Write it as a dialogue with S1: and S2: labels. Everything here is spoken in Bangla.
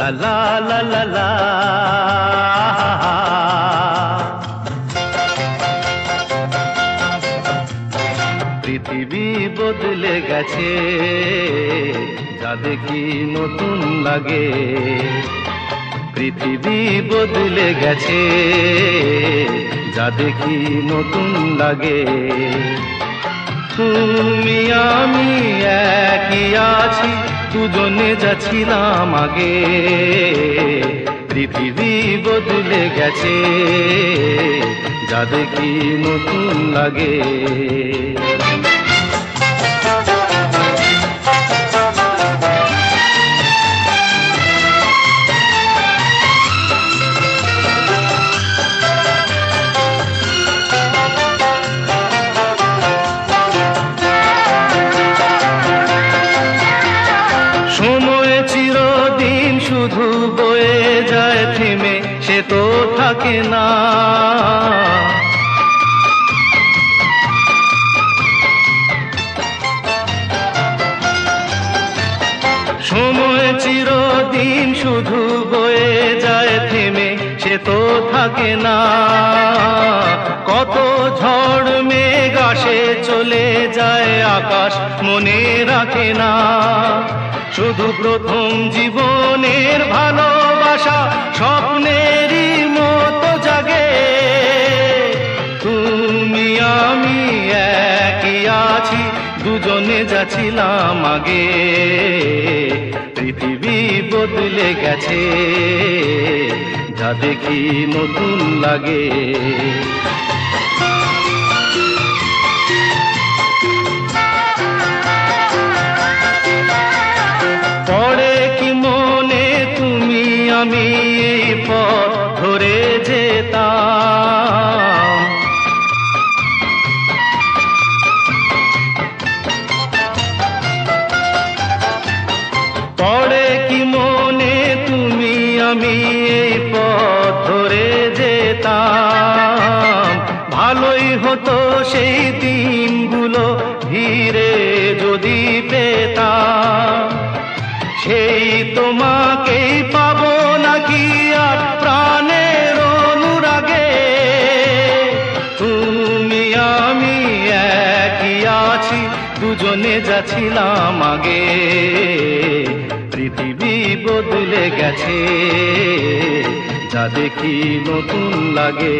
S1: লা লা লা লা লা। পৃথিবী বদলে গেছে, যা দেখি নতুন লাগে। পৃথিবী বদলে গেছে, যা দেখি নতুন লাগে। তুমি আমি একই আছি, দুজনে যা ছিলাম আগে। পৃথিবী বদলে গেছে, যা দেখি নতুন লাগে। সময় চিরদিন শুধু বয়ে যায় থেমে, সে তো থাকে না। সময় চিরদিন শুধু বয়ে যায় থেমে, সে তো থাকে না। কত ঝড় মেঘ আসে চলে যায়, আকাশ মনে রাখে না। শুধু প্রথম জীবনের ভালোবাসা স্বপ্নেরই মতো জাগে। তুমি আমি একই আছি, দুজনে যা ছিলাম আগে। পৃথিবী বদলে গেছে, যা দেখি নতুন লাগে। পড়ে কি মনে তুমি আমি এই পথ ধরে যেতাম। পড়ে কি মনে তুমি আমি এই পথ ধরে যেতাম। ভালোই হতো সেই দিনগুলো ধীরে যদি পেতাম। সেই তোমাকেই পাবো নাকি আর প্রাণের অনুরাগে। তুমি আমি একই আছি, দুজনে যা ছিলাম আগে। পৃথিবী বদলে গেছে, যা দেখি নতুন লাগে।